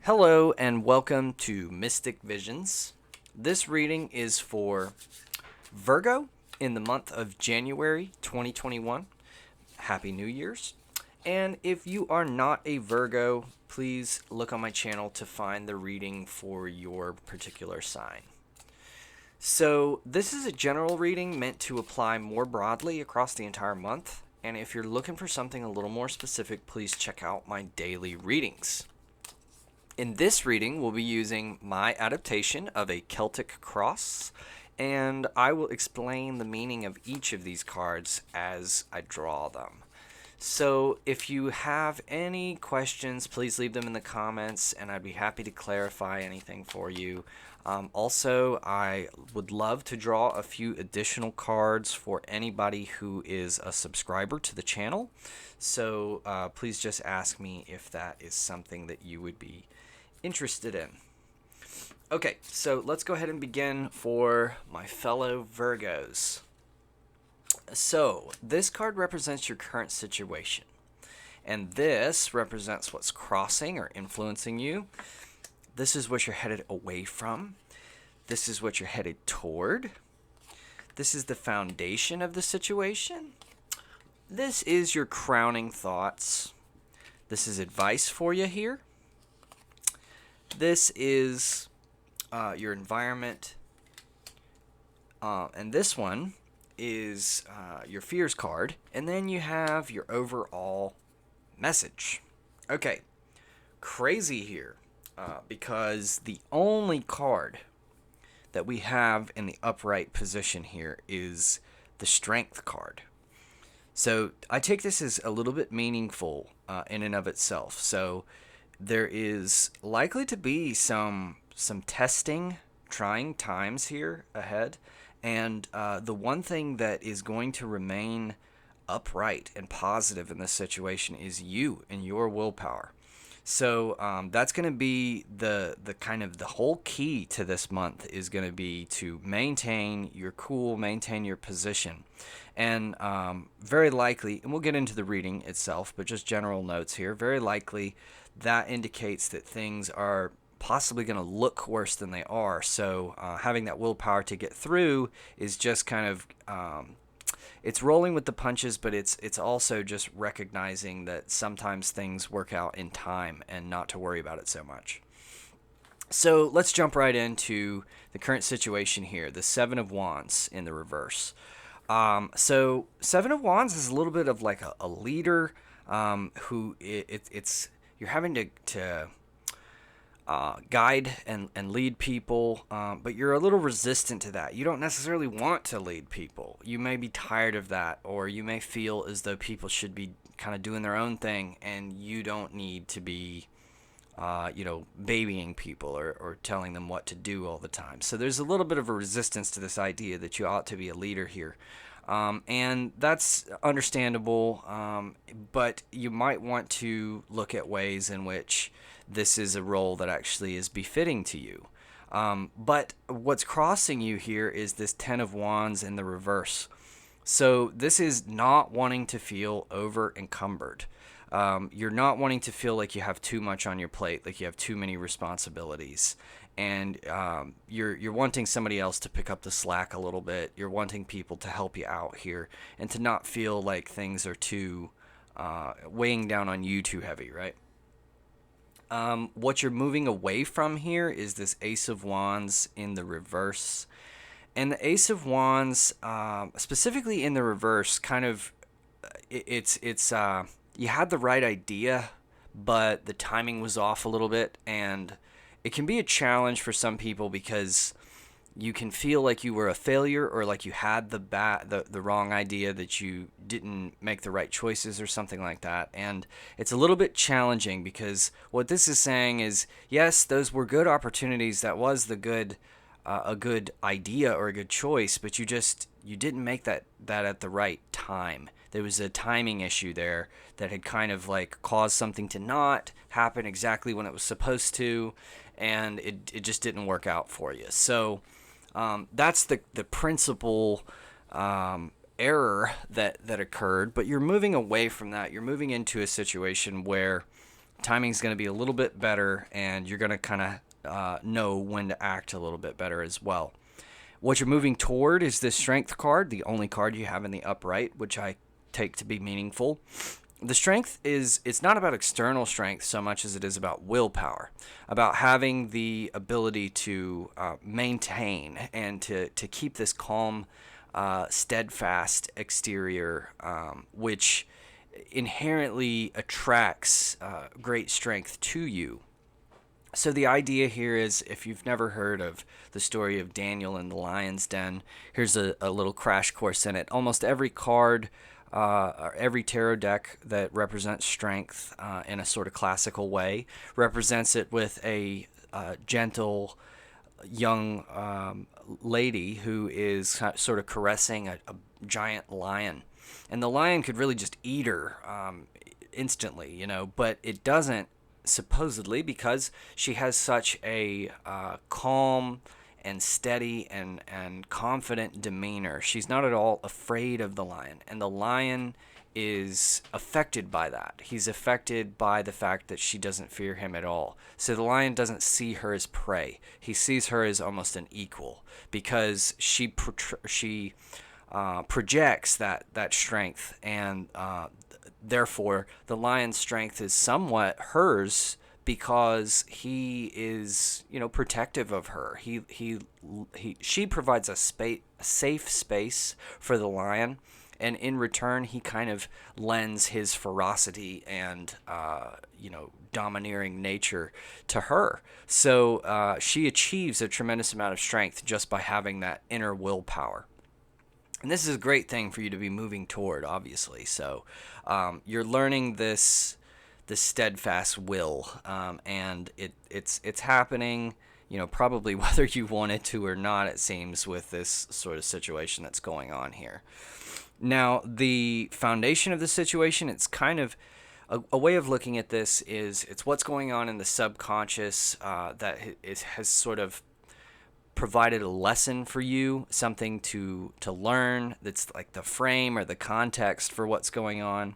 Hello and welcome to Mystic Visions. This reading is for Virgo in the month of January 2021. Happy New Year's. And if you are not a Virgo, please look on my channel to find the reading for your particular sign. So this is a general reading meant to apply more broadly across the entire month. And if you're looking for something a little more specific, please check out my daily readings. In this reading, we'll be using my adaptation of a Celtic cross, and I will explain the meaning of each of these cards as I draw them. So if you have any questions, please leave them in the comments, and I'd be happy to clarify anything for you. Also, I would love to draw a few additional cards for anybody who is a subscriber to the channel. So please just ask me if that is something that you would be interested in. Okay, so let's go ahead and begin for my fellow Virgos. So this card represents your current situation, and this represents what's crossing or influencing you. This is what you're headed away from. This is what you're headed toward. This is the foundation of the situation. This is your crowning thoughts. This is advice for you here. This is your environment, and this one is your fears card, and then you have your overall message. Okay, crazy here, because the only card that we have in the upright position here is the Strength card. So I take this as a little bit meaningful in and of itself. So there is likely to be some testing, trying times here ahead, and the one thing that is going to remain upright and positive in this situation is you and your willpower. So that's going to be the kind of the whole key to this month is going to be to maintain your cool, maintain your position. And very likely, and we'll get into the reading itself, but just general notes here, very likely that indicates that things are possibly going to look worse than they are. So having that willpower to get through is just kind of it's rolling with the punches, but it's also just recognizing that sometimes things work out in time and not to worry about it so much. So let's jump right into the current situation here, the Seven of Wands in the reverse. So Seven of Wands is a little bit of like a leader who it's you're having to guide and lead people, but you're a little resistant to that. You don't necessarily want to lead people. You may be tired of that, or you may feel as though people should be kind of doing their own thing, and you don't need to be, babying people or telling them what to do all the time. So there's a little bit of a resistance to this idea that you ought to be a leader here. And that's understandable, but you might want to look at ways in which this is a role that actually is befitting to you. But what's crossing you here is this Ten of Wands in the reverse. So this is not wanting to feel over encumbered. You're not wanting to feel like you have too much on your plate, like you have too many responsibilities. And you're wanting somebody else to pick up the slack a little bit. You're wanting people to help you out here and to not feel like things are too weighing down on you too heavy, right? What you're moving away from here is this Ace of Wands in the reverse. And the Ace of Wands, specifically in the reverse, kind of, it's you had the right idea, but the timing was off a little bit, and it can be a challenge for some people because you can feel like you were a failure or like you had the wrong idea, that you didn't make the right choices or something like that. And it's a little bit challenging because what this is saying is, yes, those were good opportunities. That was a good idea or a good choice, but you didn't make that at the right time. There was a timing issue there that had kind of like caused something to not happen exactly when it was supposed to, and it just didn't work out for you. So that's the principal error that occurred, but you're moving away from that. You're moving into a situation where timing's going to be a little bit better, and you're going to kind of know when to act a little bit better as well. What you're moving toward is this strength card, the only card you have in the upright, which I take to be meaningful. The strength it's not about external strength so much as it is about willpower, about having the ability to maintain and to keep this calm, steadfast exterior, which inherently attracts great strength to you. So the idea here is, if you've never heard of the story of Daniel in the lion's den, here's a little crash course in it. Almost every card or every tarot deck that represents strength in a sort of classical way represents it with a gentle young lady who is sort of caressing a giant lion. And the lion could really just eat her instantly, but it doesn't, supposedly, because she has such a calm and steady and confident demeanor. She's not at all afraid of the lion, and the lion is affected by that. He's affected by the fact that she doesn't fear him at all. So the lion doesn't see her as prey. He sees her as almost an equal, because she projects that strength, and therefore the lion's strength is somewhat hers, because he is, protective of her. She provides a safe space for the lion, and in return he kind of lends his ferocity and domineering nature to her. So she achieves a tremendous amount of strength just by having that inner willpower. And this is a great thing for you to be moving toward, obviously. So you're learning this steadfast will, and it's happening, probably whether you want it to or not, it seems, with this sort of situation that's going on here. Now, the foundation of the situation, it's kind of a way of looking at this is it's what's going on in the subconscious that has sort of provided a lesson for you, something to learn that's like the frame or the context for what's going on.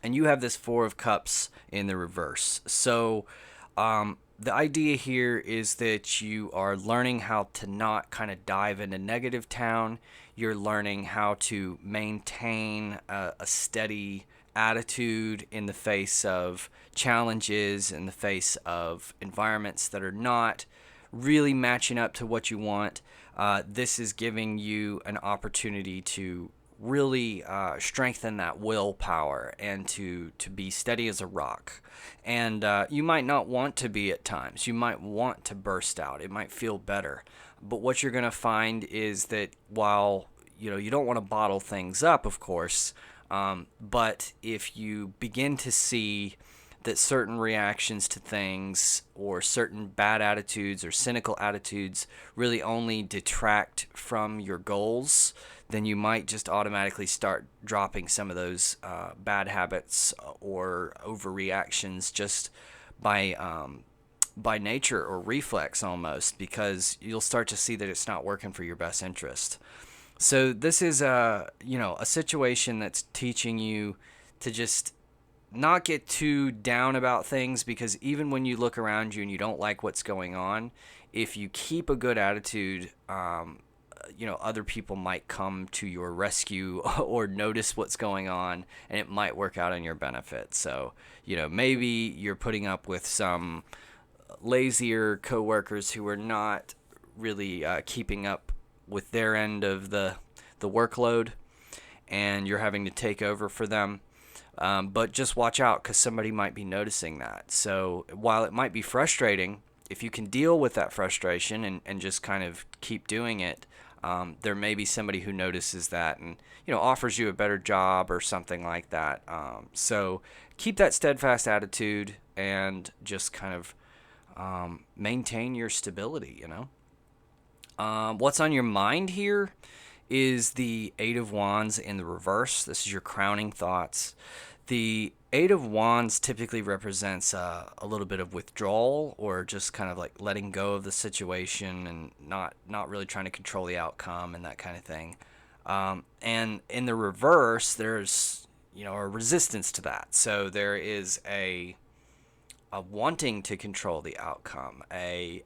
And you have this Four of Cups in the reverse. So the idea here is that you are learning how to not kind of dive into negative town. You're learning how to maintain a steady attitude in the face of challenges, in the face of environments that are not really matching up to what you want. This is giving you an opportunity to really strengthen that willpower and to be steady as a rock. And you might not want to be at times. You might want to burst out. It might feel better. But what you're going to find is that while you don't want to bottle things up, of course, but if you begin to see that certain reactions to things or certain bad attitudes or cynical attitudes really only detract from your goals, then you might just automatically start dropping some of those bad habits or overreactions just by nature or reflex almost, because you'll start to see that it's not working for your best interest. So this is a situation that's teaching you to just not get too down about things, because even when you look around you and you don't like what's going on, if you keep a good attitude, other people might come to your rescue or notice what's going on, and it might work out in your benefit. So, maybe you're putting up with some lazier coworkers who are not really keeping up with their end of the workload, and you're having to take over for them. But just watch out, because somebody might be noticing that. So while it might be frustrating, if you can deal with that frustration and just kind of keep doing it, there may be somebody who notices that and offers you a better job or something like that. So keep that steadfast attitude and just kind of maintain your stability. What's on your mind here is the Eight of Wands in the reverse. This is your crowning thoughts. The Eight of Wands typically represents a little bit of withdrawal, or just kind of like letting go of the situation and not really trying to control the outcome and that kind of thing. And in the reverse, there's a resistance to that. So there is a a wanting to control the outcome, a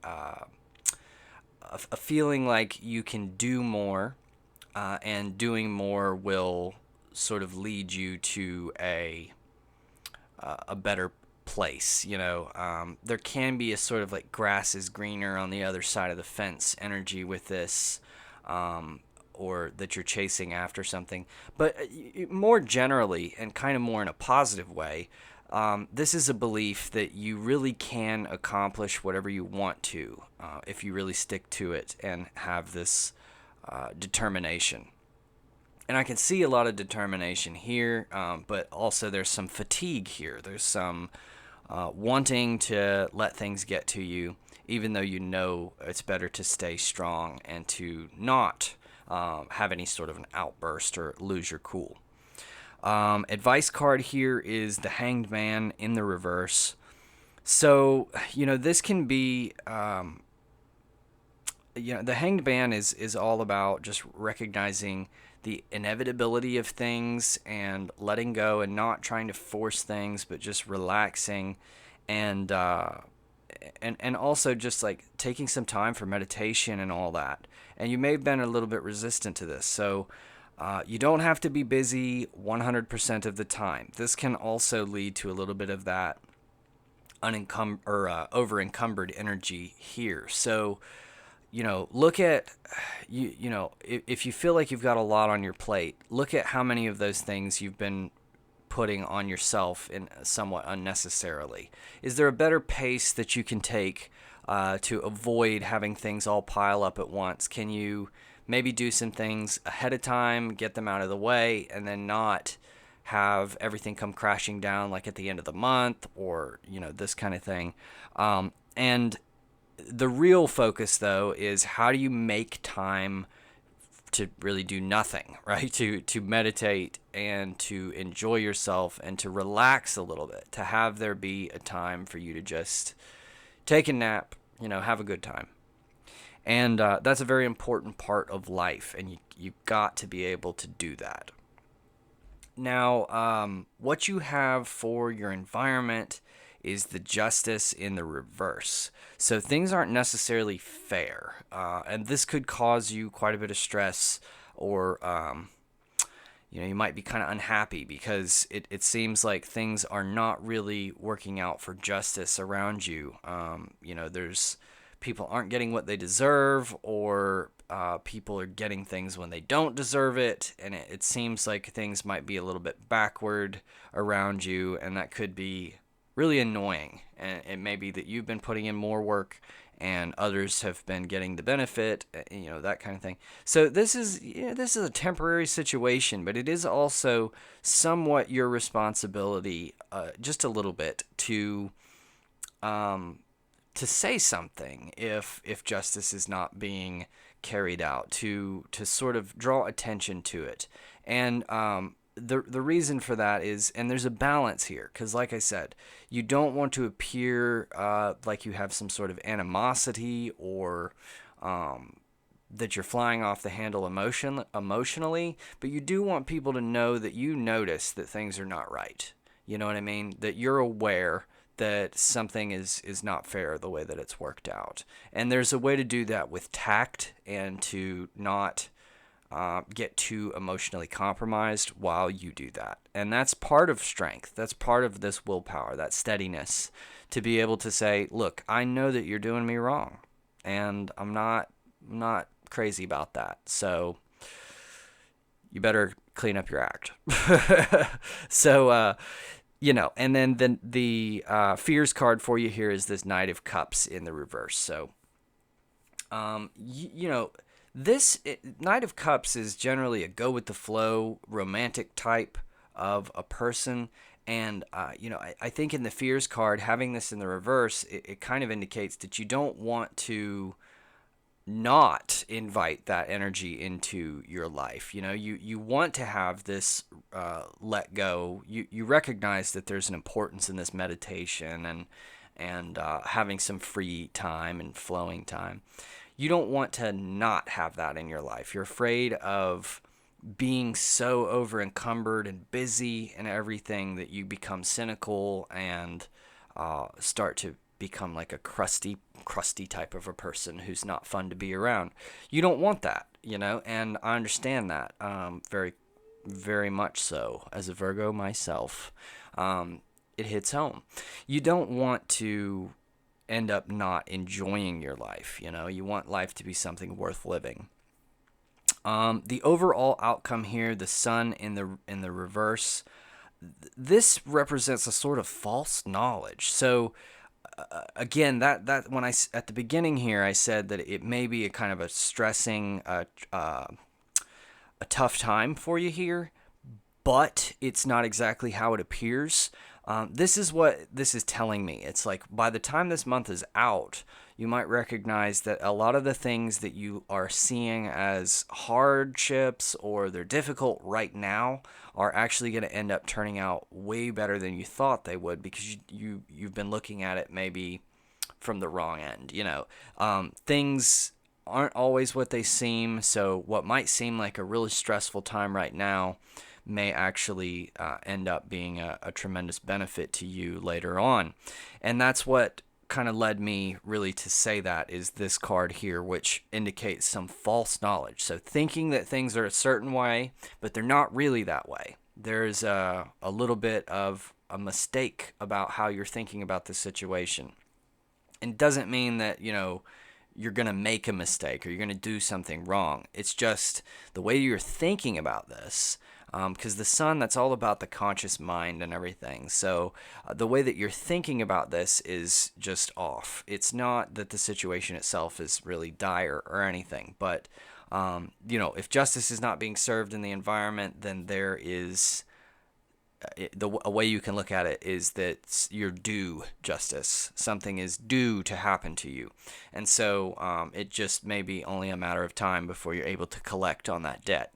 feeling like you can do more, and doing more will sort of lead you to a better place. There can be a sort of like grass is greener on the other side of the fence energy with this, or that you're chasing after something. But more generally, and kind of more in a positive way, this is a belief that you really can accomplish whatever you want to, if you really stick to it and have this determination. And I can see a lot of determination here, but also there's some fatigue here. There's some wanting to let things get to you, even though you know it's better to stay strong and to not have any sort of an outburst or lose your cool. Advice card here is the Hanged Man in the reverse. So, this can be, the Hanged Man is all about just recognizing the inevitability of things and letting go and not trying to force things, but just relaxing, and also just like taking some time for meditation and all that. And you may have been a little bit resistant to this, so you don't have to be busy 100% of the time. This can also lead to a little bit of that over encumbered energy here. So, look at, if you feel like you've got a lot on your plate, look at how many of those things you've been putting on yourself in somewhat unnecessarily. Is there a better pace that you can take to avoid having things all pile up at once? Can you maybe do some things ahead of time, get them out of the way, and then not have everything come crashing down like at the end of the month, or this kind of thing? And the real focus, though, is how do you make time to really do nothing, right? To meditate and to enjoy yourself and to relax a little bit, to have there be a time for you to just take a nap, have a good time. And that's a very important part of life, and you've got to be able to do that. Now, what you have for your environment is the Justice in the reverse. So things aren't necessarily fair, and this could cause you quite a bit of stress, or you might be kind of unhappy because it seems like things are not really working out for justice around you. There's people aren't getting what they deserve, or people are getting things when they don't deserve it, and it seems like things might be a little bit backward around you, and that could be really annoying. And it may be that you've been putting in more work and others have been getting the benefit, that kind of thing. So this is a temporary situation, but it is also somewhat your responsibility, just a little bit, to say something if justice is not being carried out, to sort of draw attention to it. And the reason for that is, and there's a balance here, because like I said, you don't want to appear like you have some sort of animosity, or that you're flying off the handle emotionally, but you do want people to know that you notice that things are not right. You know what I mean? That you're aware that something is not fair the way that it's worked out. And there's a way to do that with tact, and to not get too emotionally compromised while you do that. And that's part of strength. That's part of this willpower, that steadiness, to be able to say, look, I know that you're doing me wrong, and I'm not crazy about that. So you better clean up your act. So, and then the fears card for you here is this Knight of Cups in the reverse. So, this Knight of Cups is generally a go with the flow, romantic type of a person. And, I think in the fears card, having this in the reverse, it kind of indicates that you don't want to not invite that energy into your life. You want to have this let go. You recognize that there's an importance in this meditation and having some free time and flowing time. You don't want to not have that in your life. You're afraid of being so over encumbered and busy and everything that you become cynical and start to become like a crusty type of a person who's not fun to be around. You don't want that, and I understand that very, very much so. As a Virgo myself, it hits home. You don't want to end up not enjoying your life. You want life to be something worth living. The overall outcome here, the sun in the reverse, this represents a sort of false knowledge. So again, that when at the beginning here, I said that it may be a kind of a stressing, a tough time for you here, but it's not exactly how it appears. This is what this is telling me. It's like by the time this month is out, you might recognize that a lot of the things that you are seeing as hardships or they're difficult right now are actually going to end up turning out way better than you thought they would, because you've been looking at it maybe from the wrong end. Things aren't always what they seem. So what might seem like a really stressful time right now may actually end up being a tremendous benefit to you later on. And that's what kind of led me really to say that, is this card here, which indicates some false knowledge. So thinking that things are a certain way, but they're not really that way. There's a little bit of a mistake about how you're thinking about the situation. And it doesn't mean that, you're going to make a mistake or you're going to do something wrong. It's just the way you're thinking about this, because the sun, that's all about the conscious mind and everything. So the way that you're thinking about this is just off. It's not that the situation itself is really dire or anything, but if justice is not being served in the environment, then there is a way you can look at it is that you're due justice. Something is due to happen to you. And so it just may be only a matter of time before you're able to collect on that debt,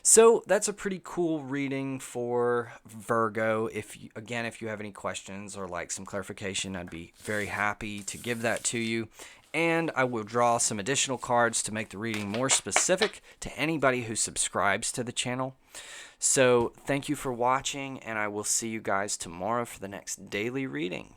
So that's a pretty cool reading for Virgo. If you have any questions or like some clarification, I'd be very happy to give that to you. And I will draw some additional cards to make the reading more specific to anybody who subscribes to the channel. So thank you for watching, and I will see you guys tomorrow for the next daily reading.